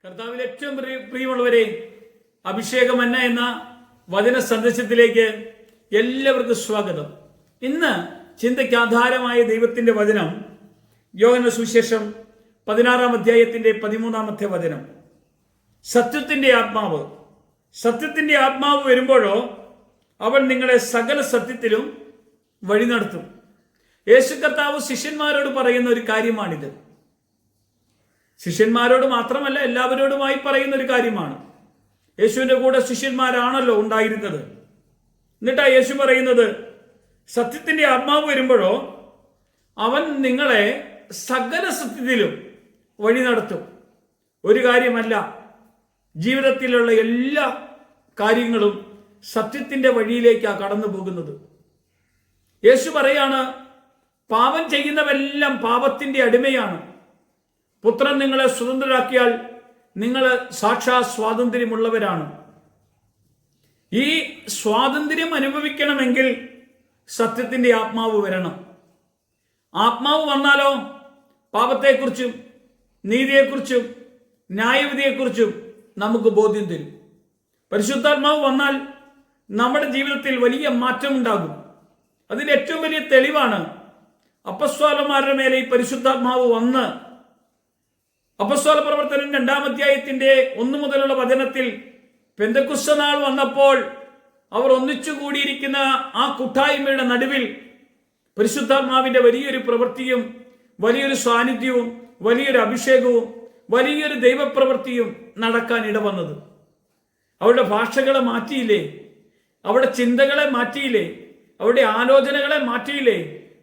കർത്താവിൽ ഏറ്റവും പ്രിയമുള്ളവരെ, അഭിഷേകമന്ന എന്ന വചന സന്ദേശത്തിലേക്ക് എല്ലാവർക്കും സ്വാഗതം. ഇന്ന് ചിന്തയ്ക്ക് ആധാരമായ ദൈവത്തിന്റെ വചനം യോഹന്നാന്റെ സുവിശേഷം 16-ാം അധ്യായത്തിന്റെ 13-ാമത്തെ വചനം. സത്യത്തിന്റെ ആത്മാവ് വരുമ്പോഴോ അവൻ നിങ്ങളെ സകല സത്യത്തിലും വഴി നടത്തും. യേശു കർത്താവ് ശിഷ്യന്മാരോട് പറയുന്ന ഒരു കാര്യമാണിത്. ശിഷ്യന്മാരോട് മാത്രമല്ല, എല്ലാവരോടുമായി പറയുന്ന ഒരു കാര്യമാണ്. യേശുവിന്റെ കൂടെ ശിഷ്യന്മാരാണല്ലോ ഉണ്ടായിരുന്നത്. എന്നിട്ടാ യേശു പറയുന്നത്, സത്യത്തിന്റെ ആത്മാവ് വരുമ്പോഴോ അവൻ നിങ്ങളെ സകല സത്യത്തിലും വഴി നടത്തും. ഒരു കാര്യമല്ല, ജീവിതത്തിലുള്ള എല്ലാ കാര്യങ്ങളും സത്യത്തിന്റെ വഴിയിലേക്കാണ് കടന്നു പോകുന്നത്. യേശു പറയാണ്, പാപം ചെയ്യുന്നവരെല്ലാം പാപത്തിന്റെ അടിമയാണ്. പുത്രൻ നിങ്ങളെ സ്വതന്ത്രരാക്കിയാൽ നിങ്ങൾ സാക്ഷാത് സ്വാതന്ത്ര്യമുള്ളവരാണ്. ഈ സ്വാതന്ത്ര്യം അനുഭവിക്കണമെങ്കിൽ സത്യത്തിന്റെ ആത്മാവ് വരണം. ആത്മാവ് വന്നാലോ പാപത്തെക്കുറിച്ചും നീതിയെക്കുറിച്ചും ന്യായവിധിയെക്കുറിച്ചും നമുക്ക് ബോധ്യം തരും. പരിശുദ്ധാത്മാവ് വന്നാൽ നമ്മുടെ ജീവിതത്തിൽ വലിയ മാറ്റം ഉണ്ടാകും. അതിന്റെ ഏറ്റവും വലിയ തെളിവാണ് അപ്പസ്തോലന്മാരുടെ മേലെ ഈ പരിശുദ്ധാത്മാവ് വന്ന് അപ്പസ്തോല പ്രവർത്തനം 2-ാം അധ്യായത്തിന്റെ 1 മുതലുള്ള വചനത്തിൽ പെന്തക്കുസ്ത നാൾ വന്നപ്പോൾ അവർ ഒന്നിച്ചു കൂടിയിരിക്കുന്ന ആ കൂട്ടായ്മയുടെ നടുവിൽ പരിശുദ്ധാത്മാവിന്റെ വലിയൊരു പ്രവൃത്തിയും വലിയൊരു സാന്നിധ്യവും വലിയൊരു അഭിഷേകവും വലിയൊരു ദൈവപ്രവൃത്തിയും നടക്കാൻ ഇടവന്നത്. അവരുടെ ഭാഷകളെ മാറ്റിയില്ലേ, അവരുടെ ചിന്തകളെ മാറ്റിയില്ലേ, അവരുടെ ആലോചനകളെ മാറ്റിയില്ലേ,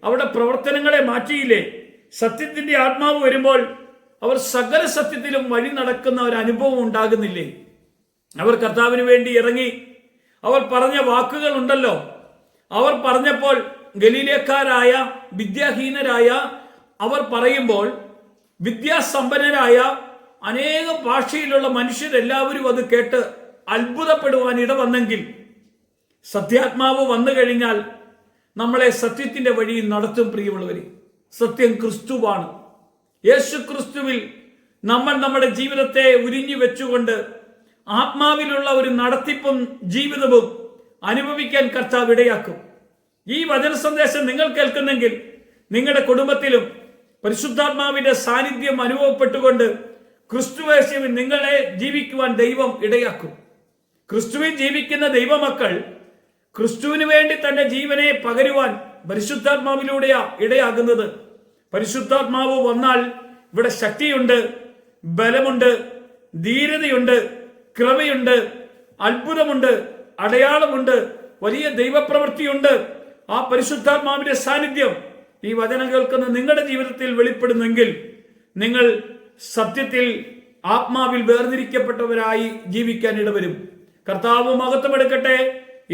അവരുടെ പ്രവർത്തനങ്ങളെ മാറ്റിയില്ലേ. സത്യത്തിന്റെ ആത്മാവ് വരുമ്പോൾ അവർ സകല സത്യത്തിലും വഴി നടക്കുന്ന ഒരു അനുഭവം ഉണ്ടാകുന്നില്ലേ? അവർ കർത്താവിന് വേണ്ടി ഇറങ്ങി അവർ പറഞ്ഞ വാക്കുകൾ ഉണ്ടല്ലോ. അവർ പറഞ്ഞപ്പോൾ ഗലീലക്കാരായ വിദ്യാഹീനരായ അവർ പറയുമ്പോൾ വിദ്യാസമ്പന്നരായ അനേകം ഭാഷയിലുള്ള മനുഷ്യരെല്ലാവരും അത് കേട്ട് അത്ഭുതപ്പെടുവാൻ ഇടവന്നെങ്കിൽ, സത്യാത്മാവ് വന്നു കഴിഞ്ഞാൽ നമ്മളെ സത്യത്തിന്റെ വഴിയിൽ നടത്തും. പ്രിയമുള്ളവരെ, സത്യം ക്രിസ്തുവാണ്. യേശു ക്രിസ്തുവിൽ നമ്മൾ നമ്മുടെ ജീവിതത്തെ ഉരിഞ്ഞു വെച്ചുകൊണ്ട് ആത്മാവിലുള്ള ഒരു നടത്തിപ്പും ജീവിതവും അനുഭവിക്കാൻ കർത്താവ് ഇടയാക്കും. ഈ വചന സന്ദേശം നിങ്ങൾ കേൾക്കുന്നെങ്കിൽ നിങ്ങളുടെ കുടുംബത്തിലും പരിശുദ്ധാത്മാവിന്റെ സാന്നിധ്യം അനുഭവപ്പെട്ടുകൊണ്ട് ക്രിസ്തുവേശുവിൽ നിങ്ങളെ ജീവിക്കുവാൻ ദൈവം ഇടയാക്കും. ക്രിസ്തുവിൽ ജീവിക്കുന്ന ദൈവമക്കൾ ക്രിസ്തുവിന് വേണ്ടി തന്റെ ജീവനെ പകരുവാൻ പരിശുദ്ധാത്മാവിലൂടെയാ ഇടയാകുന്നത്. പരിശുദ്ധാത്മാവ് വന്നാൽ ഇവിടെ ശക്തിയുണ്ട്, ബലമുണ്ട്, ധീരതയുണ്ട്, കൃപയുണ്ട്, അത്ഭുതമുണ്ട്, അടയാളമുണ്ട്, വലിയ ദൈവപ്രവൃത്തിയുണ്ട്. ആ പരിശുദ്ധാത്മാവിന്റെ സാന്നിധ്യം ഈ വചനം കേൾക്കുന്ന നിങ്ങളുടെ ജീവിതത്തിൽ വെളിപ്പെടുന്നെങ്കിൽ നിങ്ങൾ സത്യത്തിൽ ആത്മാവിൽ വേർതിരിക്കപ്പെട്ടവരായി ജീവിക്കാൻ ഇടവരും. കർത്താവ് മഹത്വമെടുക്കട്ടെ.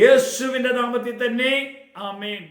യേശുവിന്റെ നാമത്തിൽ തന്നെ ആമേൻ.